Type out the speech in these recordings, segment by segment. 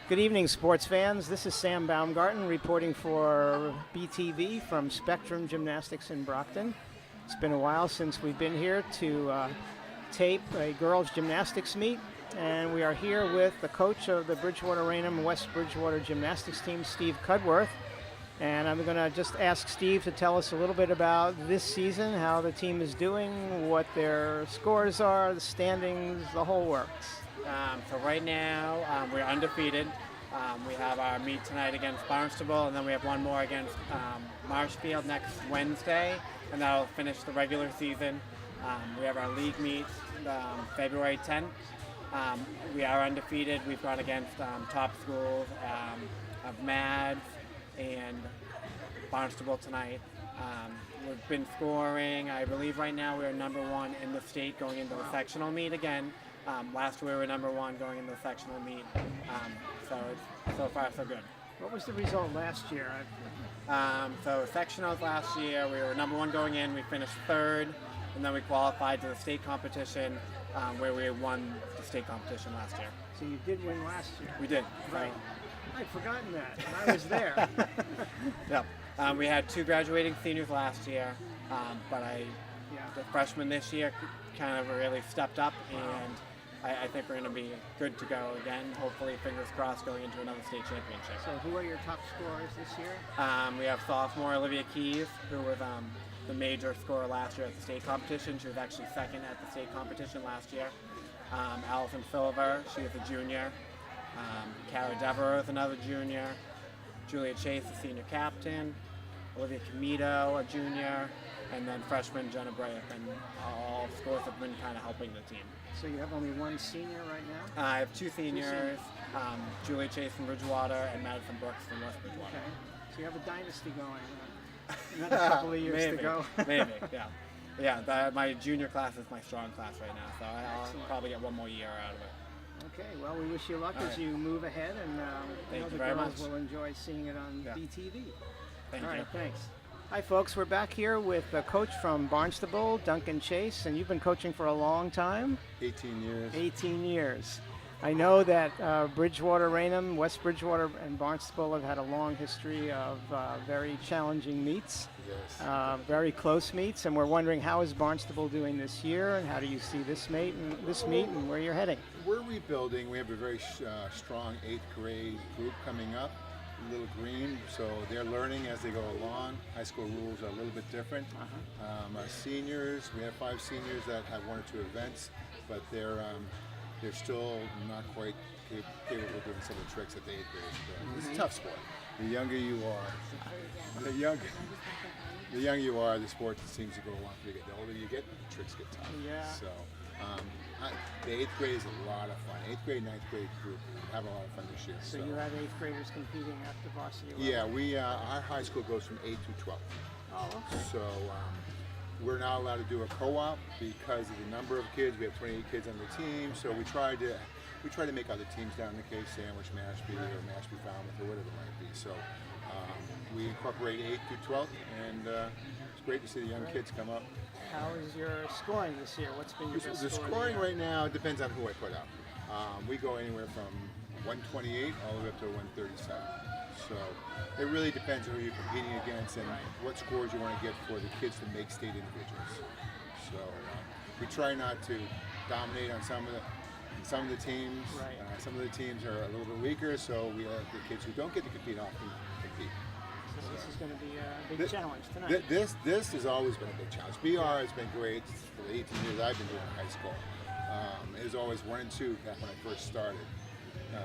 Good evening, sports fans. This is Sam Baumgarten reporting for BTV from Spectrum Gymnastics in Brockton. It's been a while since we've been here to tape a girls' gymnastics meet, and we are here with the coach of the Bridgewater-Raynham and West Bridgewater gymnastics team, Steve Cudworth. And I'm going to just ask Steve to tell us a little bit about this season, how the team is doing, what their scores are, the standings, the whole works. So right now, we're undefeated. We have our meet tonight against Barnstable, and then we have one more against Marshfield next Wednesday, and that'll finish the regular season. We have our league meet February 10th. We are undefeated. We've gone against top schools of Mads and Barnstable tonight. We've been scoring. I believe right now we're number one in the state going into the sectional meet again. Last year we were number one going into the sectional meet, so far so good. What was the result last year? So sectionals last year, we were number one going in, we finished third, and then we qualified to the state competition where we won the state competition last year. So you did win last year? We did. Right. I'd forgotten that, and I was there. Yep. We had two graduating seniors last year, but the freshmen this year kind of really stepped up, and I think we're going to be good to go again, hopefully, fingers crossed, going into another state championship. So who are your top scorers this year? We have sophomore Olivia Keys, who was the major scorer last year at the state competition. She was actually second at the state competition last year. Alison Silva, she is a junior. Cara Devereux is another junior. Julia Chase, the senior captain. Olivia Camito, a junior. And then freshman Jenna Bray, and all scores have been kind of helping the team. So you have only one senior right now? I have two seniors, Julia Chase from Bridgewater and Madison Brooks from West Bridgewater. Okay. So you have a dynasty going. Another couple of years to go. Maybe, yeah. Yeah, my junior class is my strong class right now, so I'll probably get one more year out of it. Okay, well, we wish you luck as you move ahead, and Thank you the very girls much. will enjoy seeing it on BTV. Thank All you. right, thanks. Hi, folks. We're back here with the coach from Barnstable, Duncan Chase, and you've been coaching for a long time. 18 years. 18 years. I know that Bridgewater-Raynham, West Bridgewater, and Barnstable have had a long history of very challenging meets, Yes. very close meets, and we're wondering how is Barnstable doing this year, and how do you see this meet and where you're heading? We're rebuilding. We have a very strong 8th grade group coming up, Little Green, so they're learning as they go along. High school rules are a little bit different. Our seniors, we have 5 seniors that have 1 or 2 events, but they're still not quite capable of doing some of the tricks that the 8th graders do. It's a tough sport. The younger you are, the sport seems to go along. The older you get, the tricks get tough. Yeah. So the 8th grade is a lot of fun. 8th grade, 9th grade group have a lot of fun this year. So you have 8th graders competing at the varsity level? Yeah, our high school goes from 8 to 12. Oh, okay. So we're not allowed to do a co-op because of the number of kids. We have 28 kids on the team, so we try to make other teams down in the Case Sandwich, Mashpee, or Mashpee Falmouth, or whatever it might be. So we incorporate 8 through 12, and it's great to see the young kids come up. How is your scoring this year? What's been your best The scoring right now depends on who I put up. We go anywhere from 128 all the way up to 137. So it really depends on who you're competing against and what scores you want to get for the kids to make state individuals. So we try not to dominate on some of the teams. Right. Some of the teams are a little bit weaker, so we let the kids who don't get to compete often compete. So this is going to be a big challenge tonight. This has always been a big challenge. BR has been great for the 18 years I've been doing high school. It was always 1 and 2 back when I first started.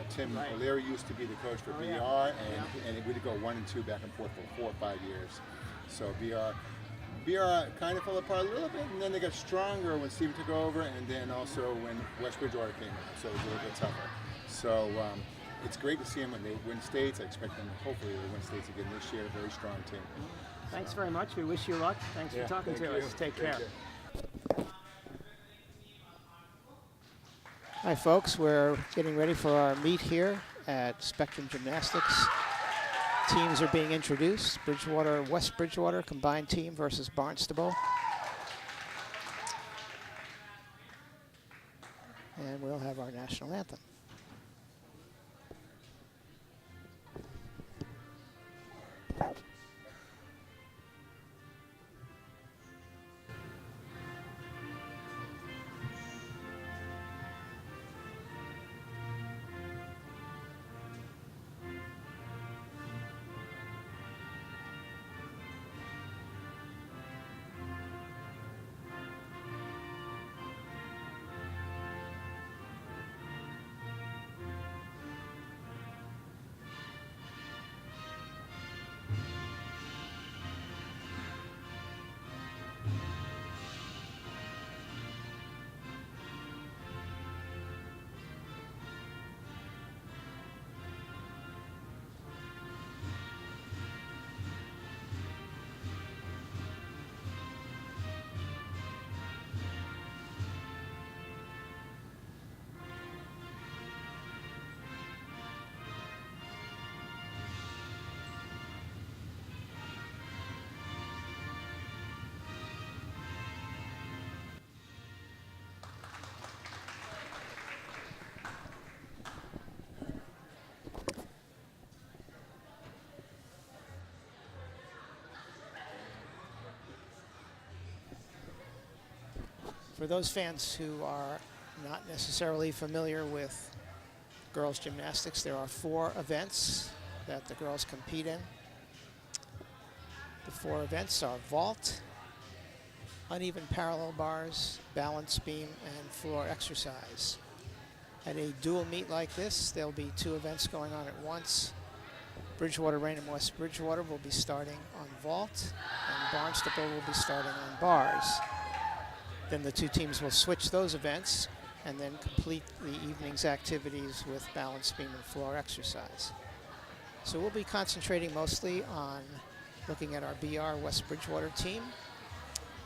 Tim O'Leary used to be the coach for BR, and we'd go 1 and 2 back and forth for 4 or 5 years. So BR kind of fell apart a little bit, and then they got stronger when Steve took over, and then also when West Bridgewater came in, so it was a little bit tougher. So it's great to see them when they win states. I expect them hopefully to win states again this year. A very strong team. Thanks very much. We wish you luck. Thanks for talking to us. Take care. Hi, folks. We're getting ready for our meet here at Spectrum Gymnastics. Teams are being introduced. Bridgewater, West Bridgewater combined team versus Barnstable. And we'll have our national anthem. For those fans who are not necessarily familiar with girls gymnastics, there are 4 events that the girls compete in. The 4 events are vault, uneven parallel bars, balance beam, and floor exercise. At a dual meet like this, there'll be 2 events going on at once. Bridgewater-Raynham and West Bridgewater will be starting on vault, and Barnstable will be starting on bars. Then the 2 teams will switch those events and then complete the evening's activities with balance beam and floor exercise. So we'll be concentrating mostly on looking at our BR West Bridgewater team.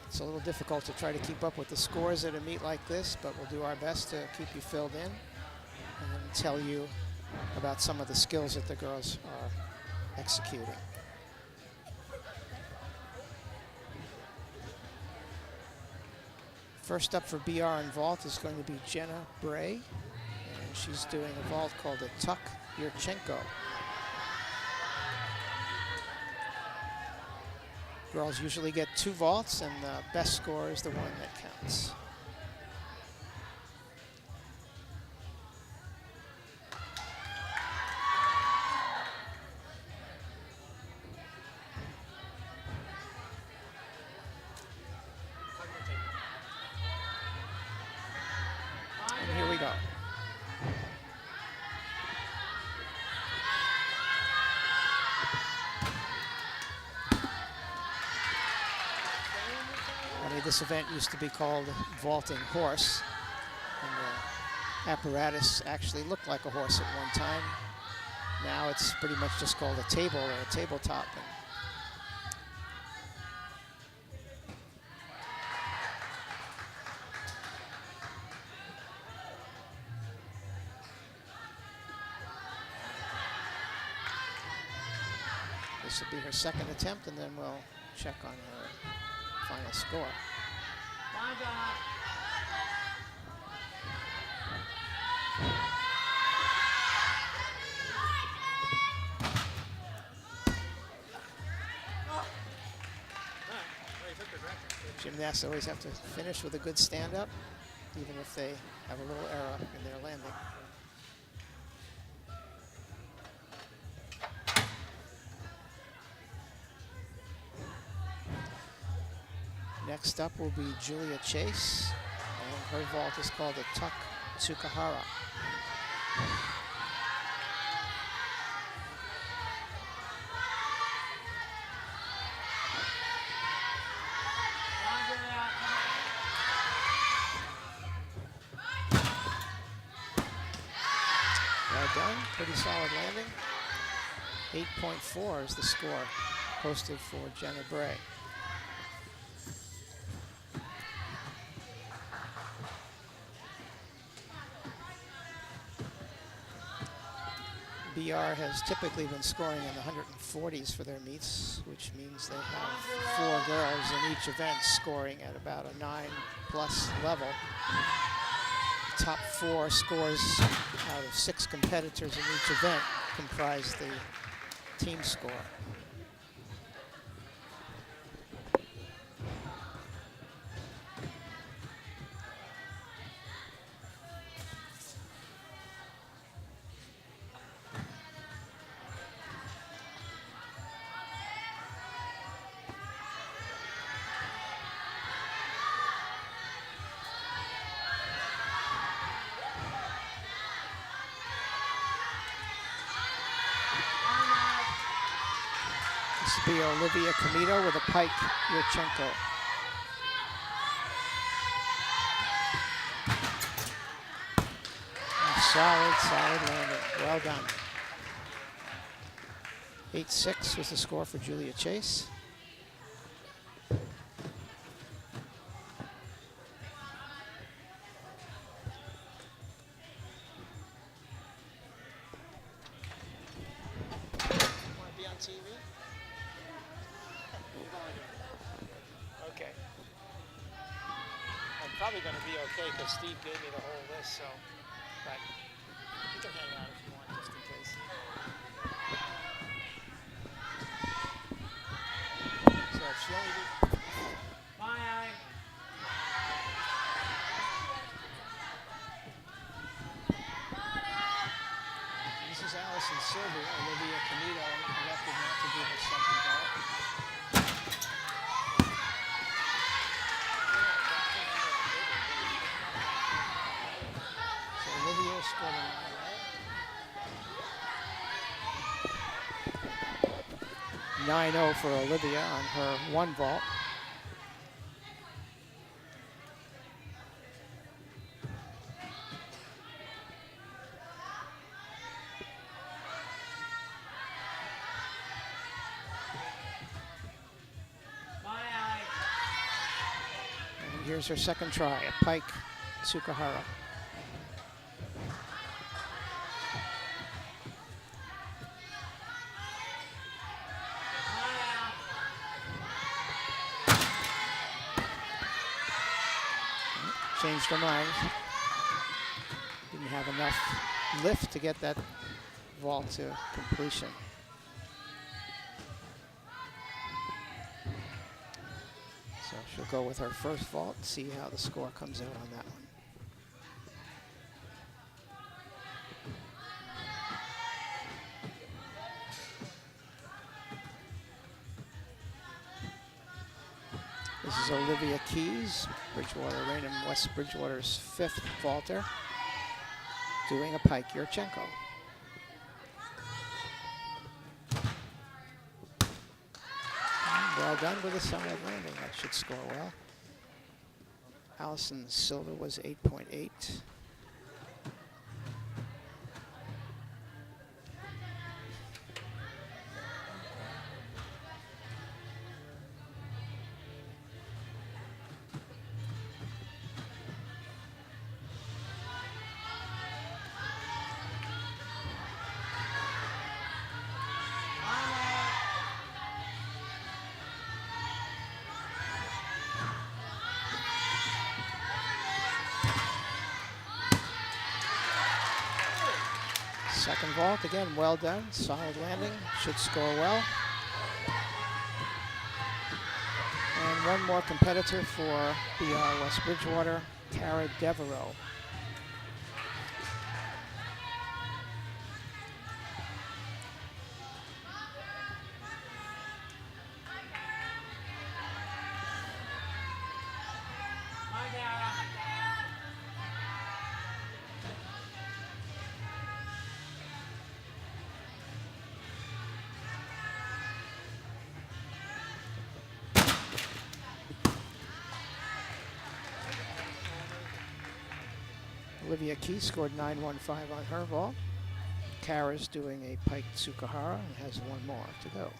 It's a little difficult to try to keep up with the scores at a meet like this, but we'll do our best to keep you filled in and tell you about some of the skills that the girls are executing. First up for BR and vault is going to be Jenna Bray, and she's doing a vault called a tuck Yurchenko. Girls usually get 2 vaults, and the best score is the one that counts. And here we go. This event used to be called vaulting horse, and the apparatus actually looked like a horse at one time. Now it's pretty much just called a table or a tabletop. This will be her second attempt, and then we'll check on her final score. Gymnasts always have to finish with a good stand-up, even if they have a little error in their landing. Next up will be Julia Chase, and her vault is called a tuck Tsukahara. Well done, pretty solid landing. 8.4 is the score posted for Jenna Bray. BR has typically been scoring in the 140s for their meets, which means they have 4 girls in each event scoring at about a 9+ level. The top 4 scores out of 6 competitors in each event comprise the team score. This will be Olivia Camito with a pike Yurchenko. Solid landing. Well done. 8-6 was the score for Julia Chase. Probably going to be okay because Steve gave me the whole list, so but you can hang out if you want just in case. So if she only did... is Alison Silva. Olivia Camito elected not to do the second vault. So Olivia scored a 9-0 for Olivia on her one vault. And here's her second try, a pike Tsukahara. Changed her mind. Didn't have enough lift to get that vault to completion. So she'll go with her first vault, see how the score comes out on that one. This is Olivia Keys, Bridgewater-Raynham and West Bridgewater's fifth vaulter, doing a pike Yurchenko. Well done with a solid landing. That should score well. Alison Silva was 8.8. Second vault, again, well done. Solid landing, should score well. And one more competitor for BR West Bridgewater, Cara Devereux. Olivia Keys scored 9.15 on her vault. Cara's doing a pike Tsukahara and has one more to go.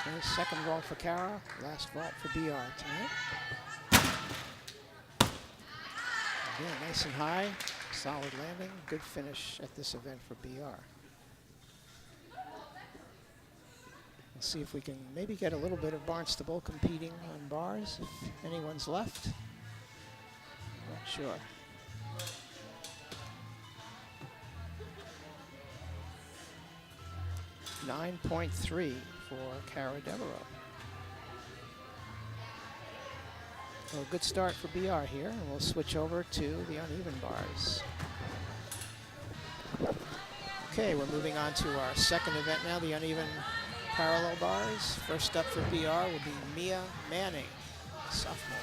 Okay, second vault for Cara, last vault for BR tonight. Again, nice and high, solid landing, good finish at this event for BR. We'll see if we can maybe get a little bit of Barnstable competing on bars, if anyone's left. Not sure. .3 for Cara Devereux. Well, good start for BR here, and we'll switch over to the uneven bars. Okay, we're moving on to our second event now, the uneven parallel bars. First up for BR will be Mia Manning, sophomore.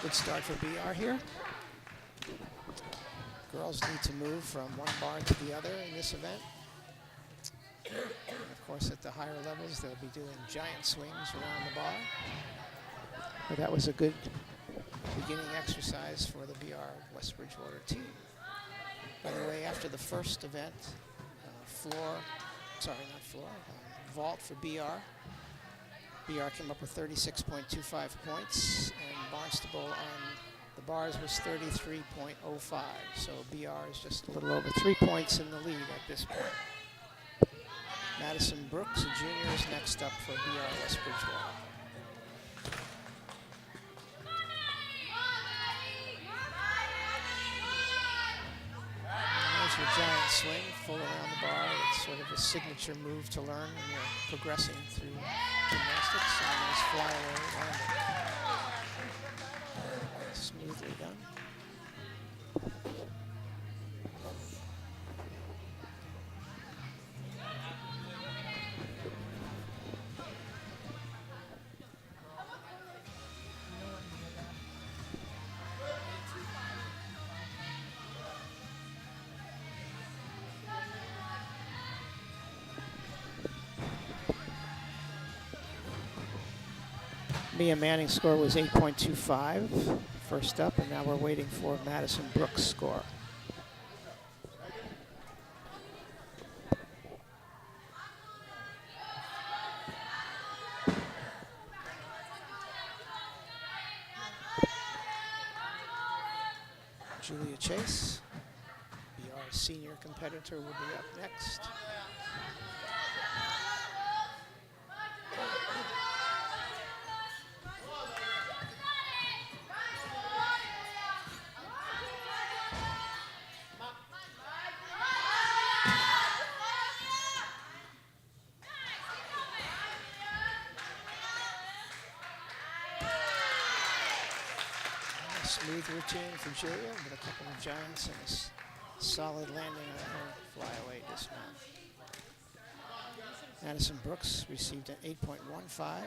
Good start for BR here. Girls need to move from one bar to the other in this event. And of course, at the higher levels, they'll be doing giant swings around the bar. But that was a good beginning exercise for the BR West Bridgewater team. By the way, after the first event, vault for BR. BR came up with 36.25 points, and Barnstable on the bars was 33.05. So BR is just a little over 3 points in the lead at this point. Madison Brooks, a junior, is next up for BR West Bridgewater. There's your giant swing, full around the bar. It's sort of a signature move to learn when you're progressing through gymnastics. And a nice flyaway landing. Smoothly done. Mia Manning's score was 8.25 first up, and now we're waiting for Madison Brooks' score. Julia Chase, BR's senior competitor, will be up next. Smooth routine for Julia, with a couple of giants and a solid landing on her flyaway dismount. Madison Brooks received an 8.15.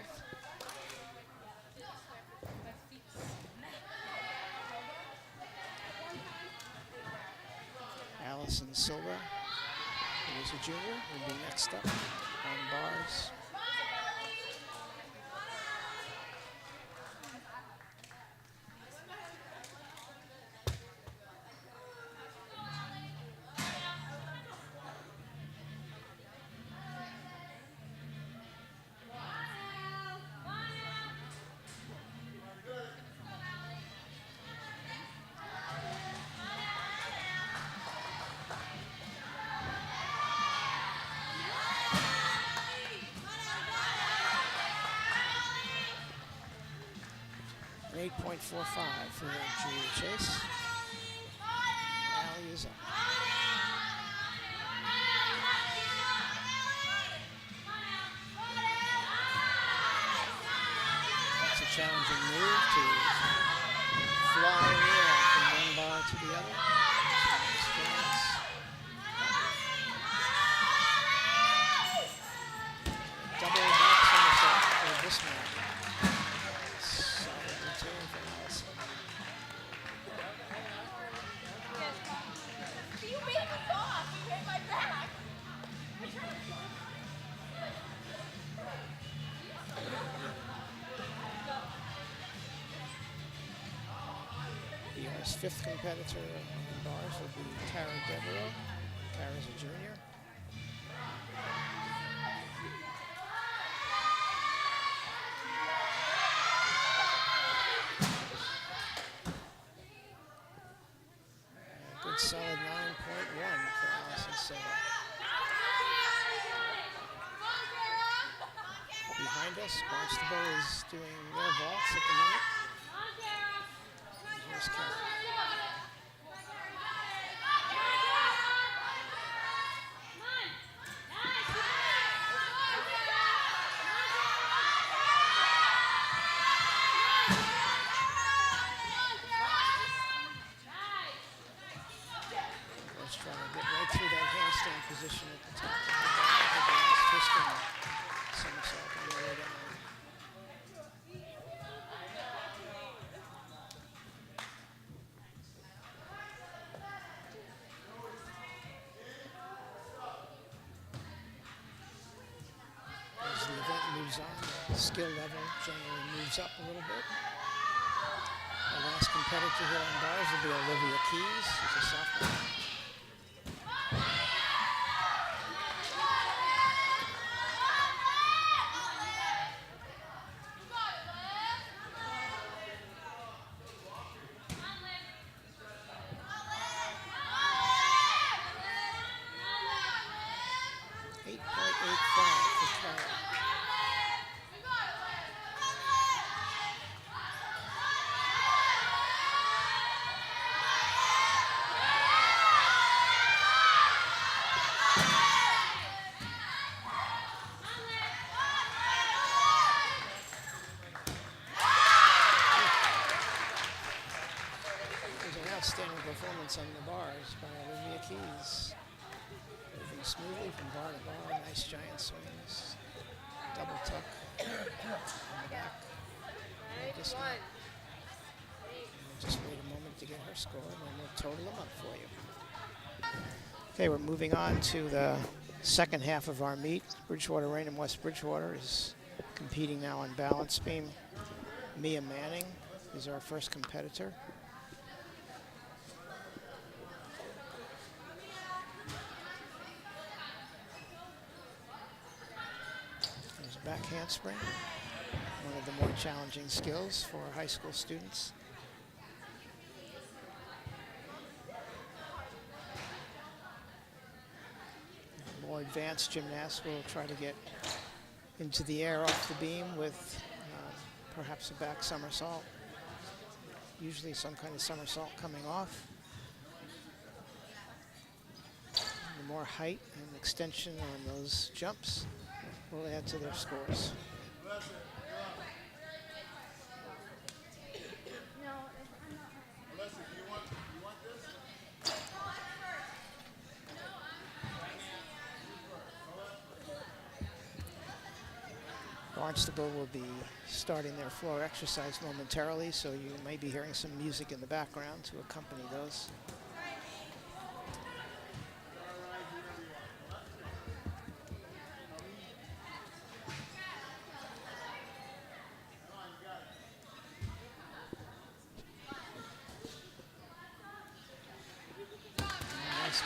Alison Silva, who is a junior, will be next up on bars. An 8.45 for Julia Chase. Allie is up. That's a challenging move to fly in the air from one bar to the other. Double back somersault for this match. BR's fifth competitor on bars will be Cara Devereux. Cara's a junior. A good solid 9.1 for Alison Silva. Behind us, Barnstable is doing their vaults at the moment. And here's Cara. Let's try to get right through that handstand position at the top of the bar. Twisting somersault on the way down. moves on, the skill level generally moves up a little bit. Our last competitor here on bars will be Olivia Keys, who's a sophomore. Outstanding performance on the bars by Olivia Keys. Moving smoothly from bar to bar, nice giant swings, double tuck on the back. Just wait a moment to get her score, and then we'll total them up for you. Okay, we're moving on to the second half of our meet. Bridgewater-Raynham and West Bridgewater is competing now on balance beam. Mia Manning is our first competitor. Back handspring, one of the more challenging skills for high school students. More advanced gymnasts will try to get into the air off the beam with perhaps a back somersault, usually some kind of somersault coming off. The more height and extension on those jumps will add to their scores. Barnstable will be starting their floor exercise momentarily, so you may be hearing some music in the background to accompany those.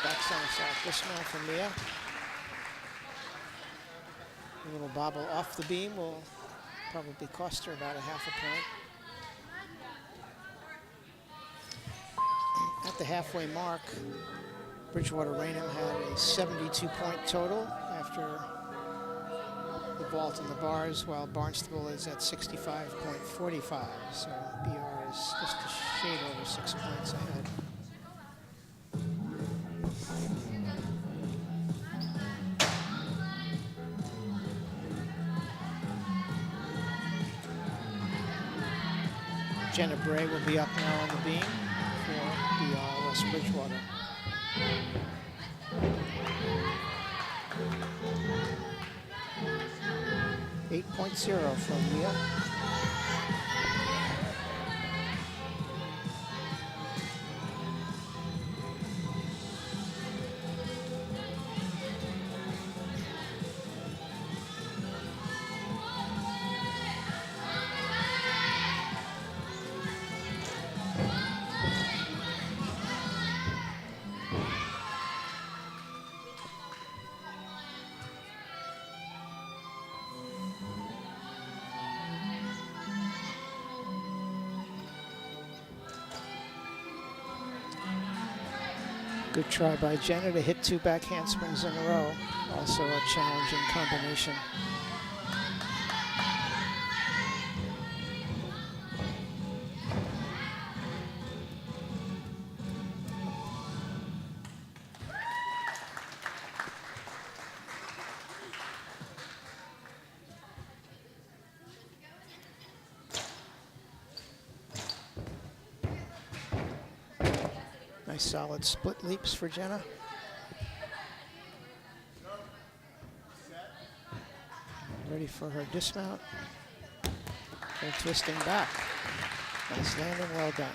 Back somersault dismount from Mia. A little bobble off the beam will probably cost her about a half a point. At the halfway mark, Bridgewater-Raynham had a 72-point total after the vault and the bars, while Barnstable is at 65.45. So BR is just a shade over 6 points ahead. Jenna Bray will be up now on the beam for BR West Bridgewater. .0 from Mia. Good try by Jenna to hit 2 back handsprings in a row. Also a challenging combination. Nice solid split leaps for Jenna. Ready for her dismount. And twisting back. Nice landing, well done.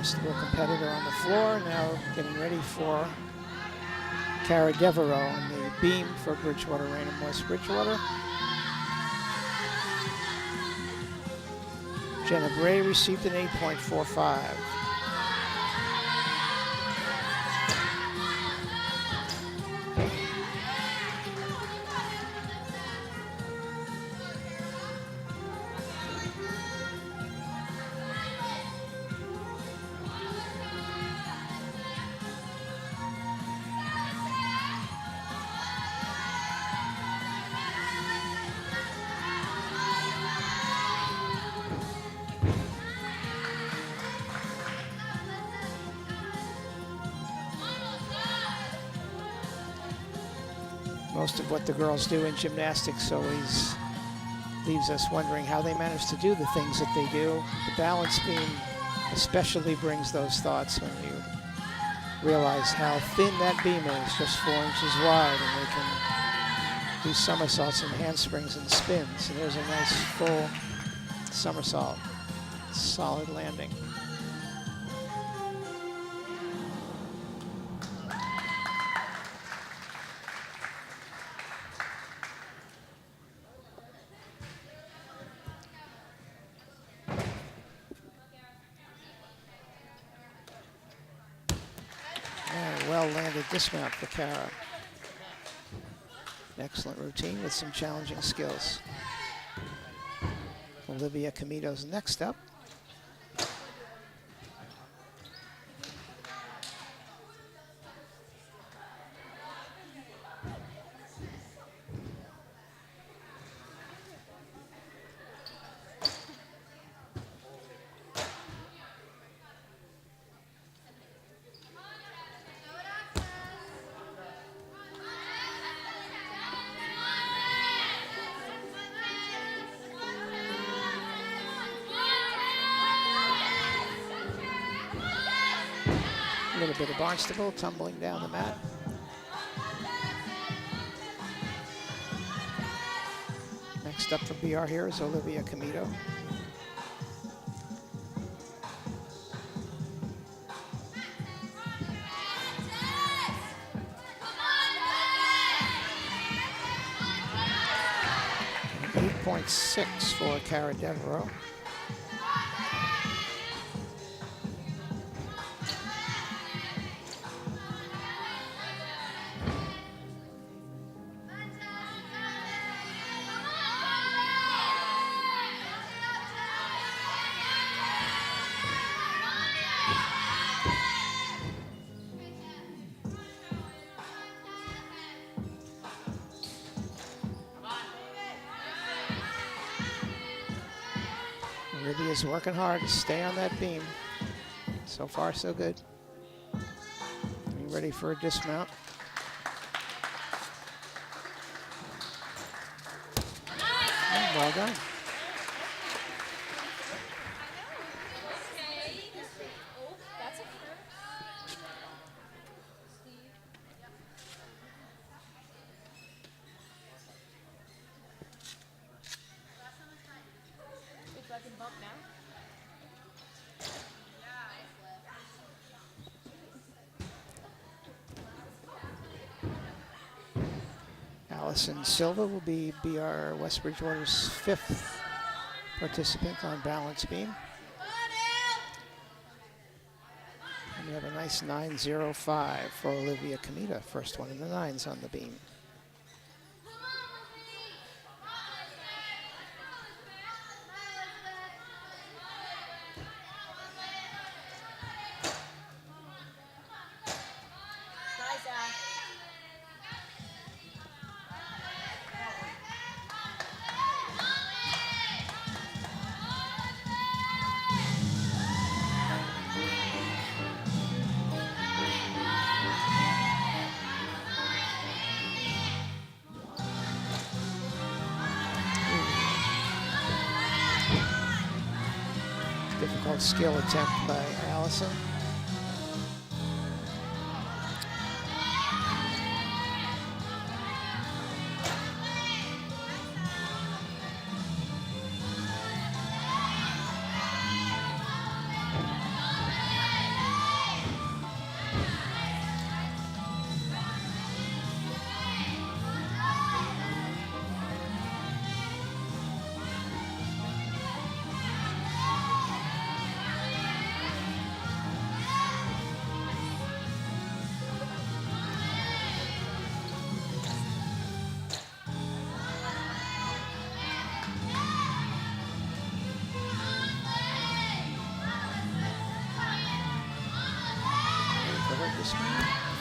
Barnstable competitor on the floor, now getting ready for Cara Devereux on the beam for Bridgewater-Raynham and West Bridgewater. Jenna Bray received an 8.45. Most of what the girls do in gymnastics always leaves us wondering how they manage to do the things that they do. The balance beam especially brings those thoughts when you realize how thin that beam is, just 4 inches wide, and they can do somersaults and handsprings and spins. And there's a nice full somersault, solid landing. Well-landed dismount for Cara. An excellent routine with some challenging skills. Olivia Camito's next up. A little bit of Barnstable tumbling down the mat. Next up for BR here is Olivia Camito. .6 for Cara Devereux. Olivia's working hard to stay on that beam. So far, so good. Getting ready for a dismount. And well done. Alison Silva will be BR West Bridgewater's 5th participant on balance beam. And we have a nice 9.05 for Olivia Camito, first one in the 9s on the beam. Difficult skill attempt by Alison.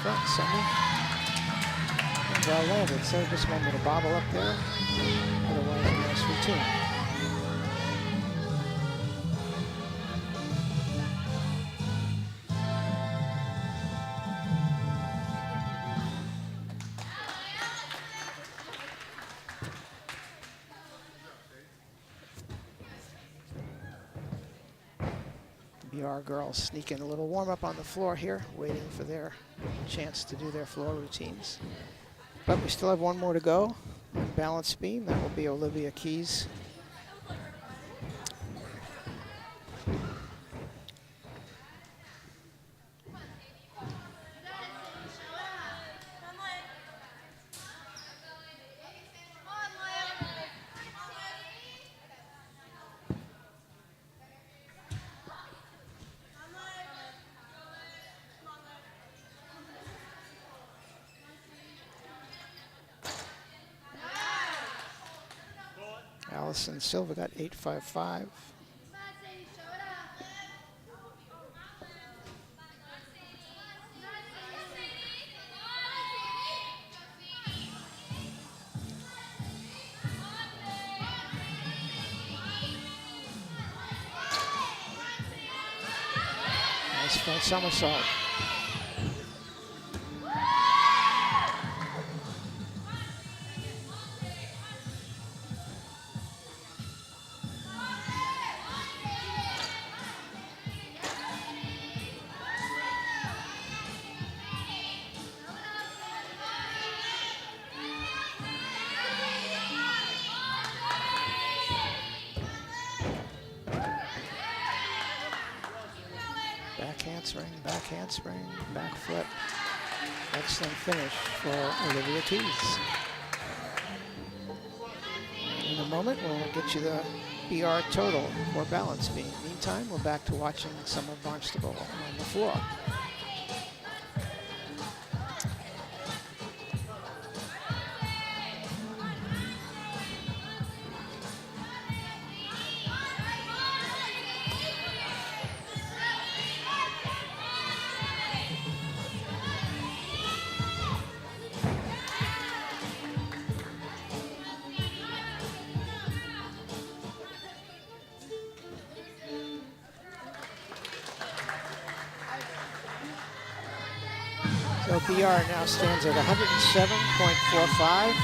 front, Summer. And well landed, so just one little bobble up there. Otherwise, a nice routine. BR girls sneaking a little warm up on the floor here, waiting for their chance to do their floor routines. But we still have one more to go on balance beam. That will be Olivia Keys. Alison Silva got 8.55. Nice front somersault. Back handspring, back flip. Excellent finish for Olivia Keys. In a moment, we'll get you the BR total for balance beam. Meantime, we're back to watching some of Barnstable on the floor. So BR now stands at 107.45.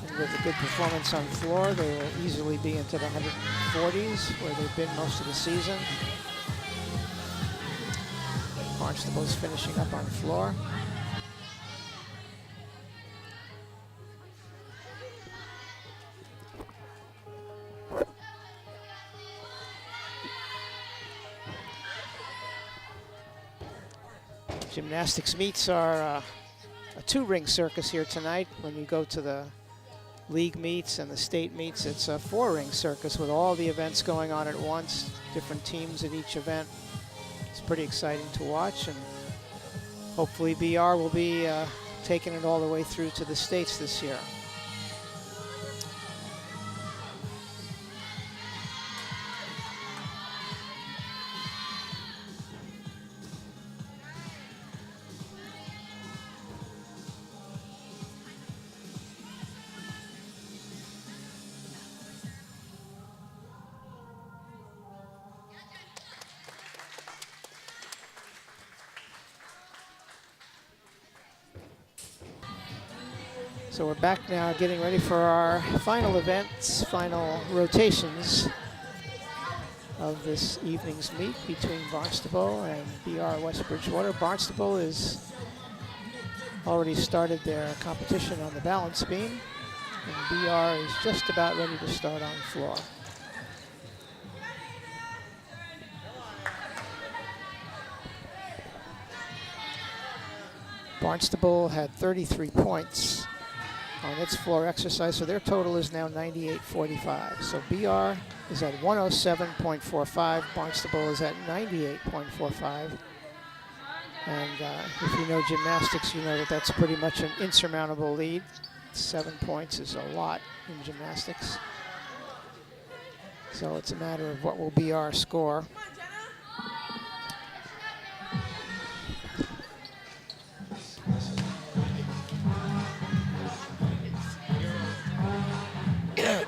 And with a good performance on floor, they will easily be into the 140s where they've been most of the season. Barnstable's finishing up on floor. Gymnastics meets are a two-ring circus here tonight. When you go to the league meets and the state meets, it's a four-ring circus with all the events going on at once, different teams at each event. It's pretty exciting to watch, and hopefully BR will be taking it all the way through to the states this year. So we're back now getting ready for our final events, final rotations of this evening's meet between Barnstable and BR West Bridgewater. Barnstable has already started their competition on the balance beam, and BR is just about ready to start on floor. Barnstable had 33 points on its floor exercise, so their total is now 98.45. So BR is at 107.45, Barnstable is at 98.45. And if you know gymnastics, you know that that's pretty much an insurmountable lead. 7 points is a lot in gymnastics. So it's a matter of what will be our score. So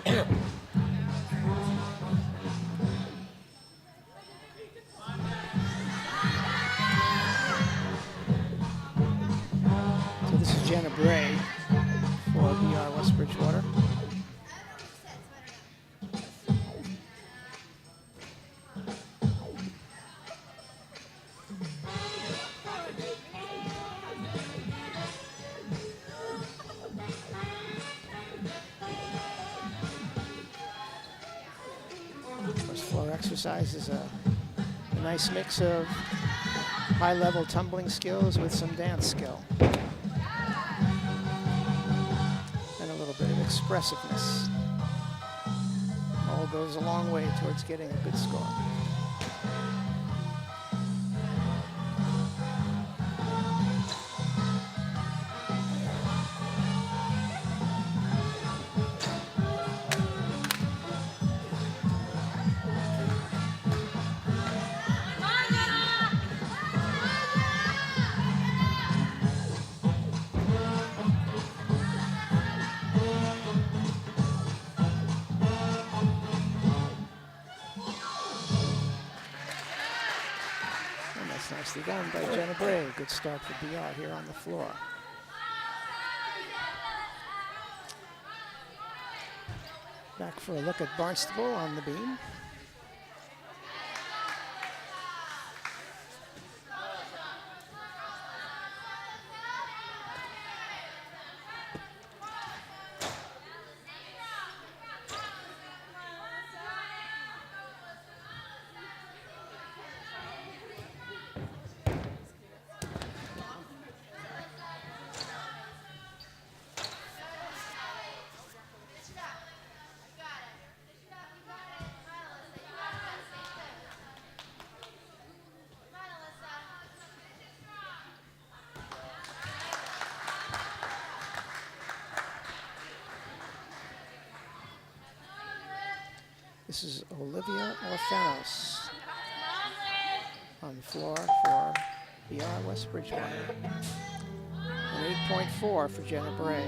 this is Jenna Bray for BR West Bridgewater. Floor exercise is a nice mix of high-level tumbling skills with some dance skill. And a little bit of expressiveness. All goes a long way towards getting a good score. Nicely done by Jenna Bray. Good start for BR here on the floor. Back for a look at Barnstable on the beam. This is Olivia Alfanos on the floor for BR West Bridgewater. An 8.4 for Jenna Bray.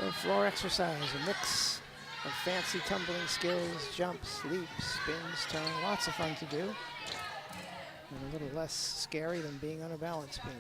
So floor exercise, a mix of fancy tumbling skills, jumps, leaps, spins, turn, lots of fun to do. And a little less scary than being on a balance beam.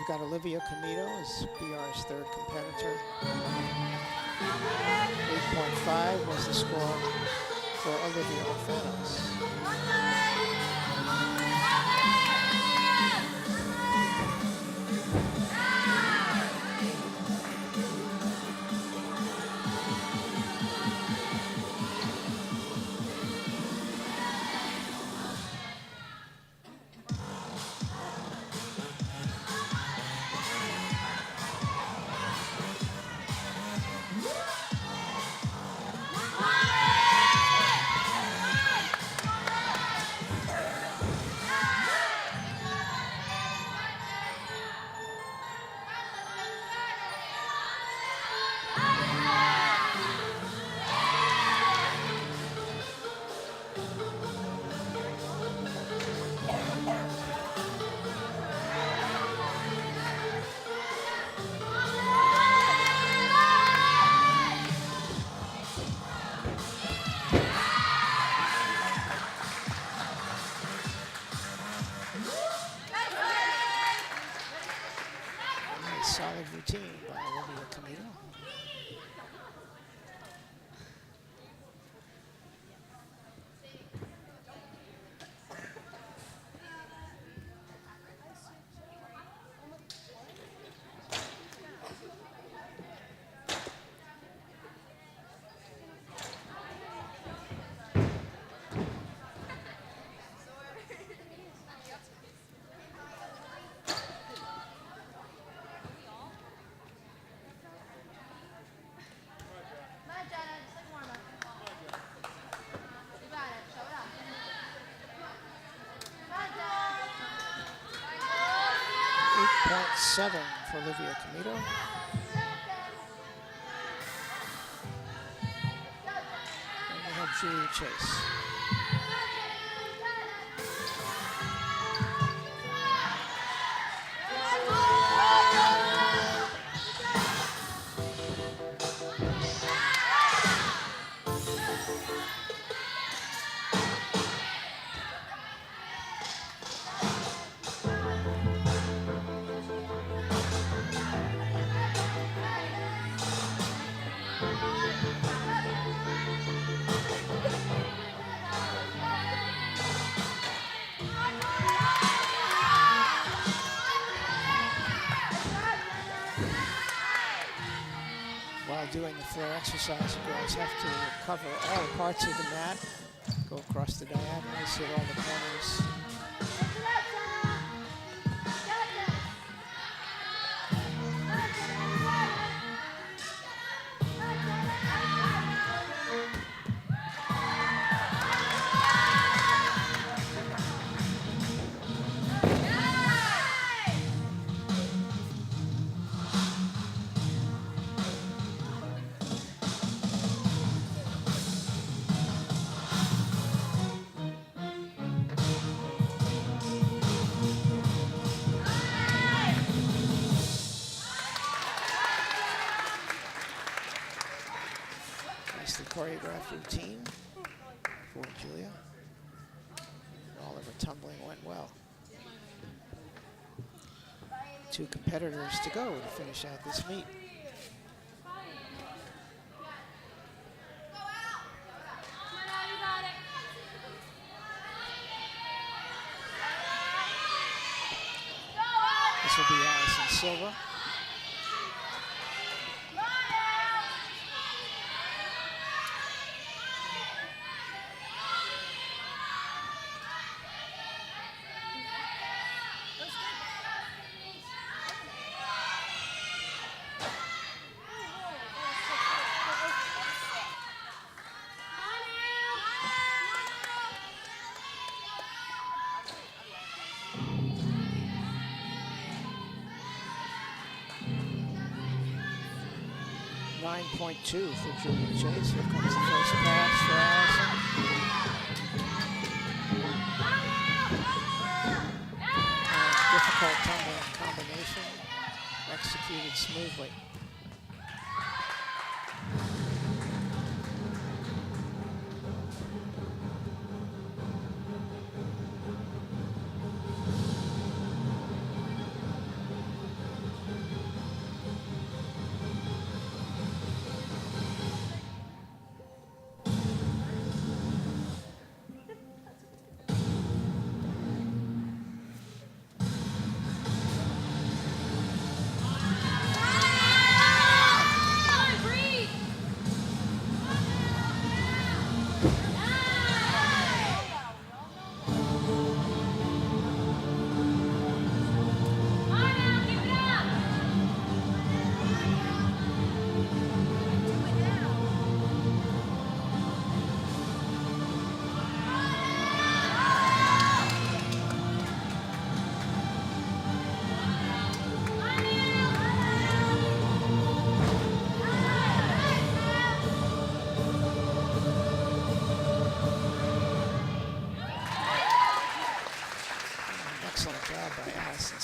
Got Olivia Camito as BR's third competitor. 8.5 was the score for Olivia Alfanos. Solid routine by Olivia Camito. .7 for Olivia Camito. And we have Jenna Chase. Doing the floor exercise, you guys have to cover all parts of the mat, go across the diagonals, hit all the corners. Choreographed routine for Julia. All of her tumbling went well. 2 competitors to go to finish out this meet. This will be Alison Silva. .2 for Julia Chase. Here comes the first pass for Alison. Difficult tumbling combination, executed smoothly.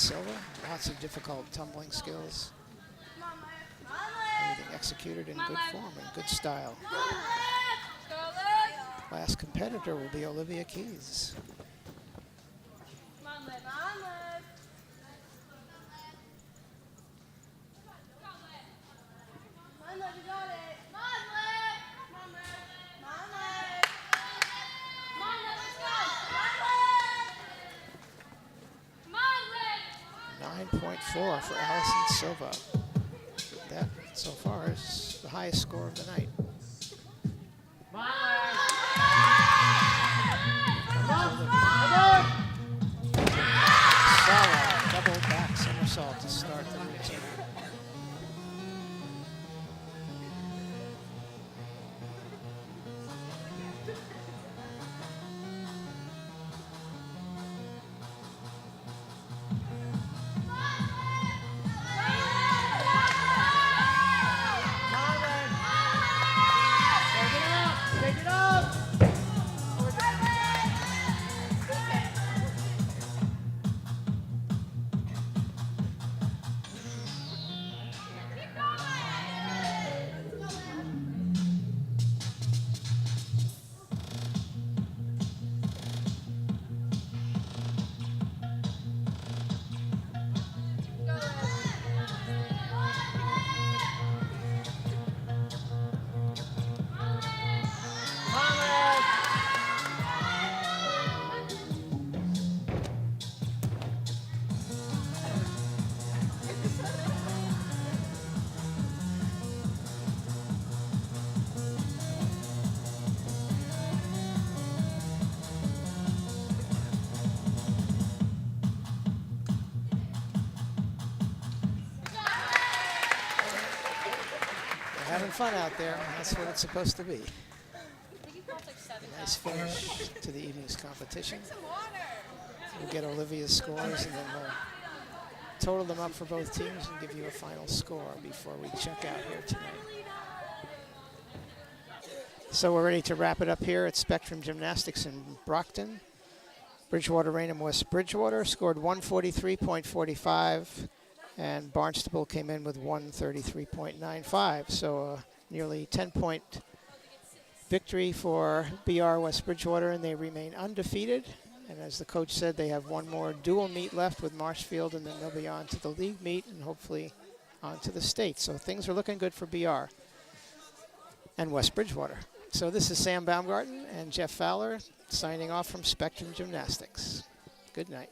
Silva. Lots of difficult tumbling skills. Everything executed in good form and good style. Last competitor will be Olivia Keys. .4 for Alison Silva. That so far is the highest score of the night. Solid double back somersault to start the routine. Having fun out there. That's what it's supposed to be. Nice finish to the evening's competition. We'll get Olivia's scores and then we'll total them up for both teams and give you a final score before we check out here tonight. So we're ready to wrap it up here at Spectrum Gymnastics in Brockton. Bridgewater-Raynham and West Bridgewater scored 143.45. And Barnstable came in with 133.95. So a nearly 10-point victory for BR West Bridgewater, and they remain undefeated. And as the coach said, they have one more dual meet left with Marshfield, and then they'll be on to the league meet and hopefully on to the state. So things are looking good for BR and West Bridgewater. So this is Sam Baumgarten and Jeff Fowler signing off from Spectrum Gymnastics. Good night.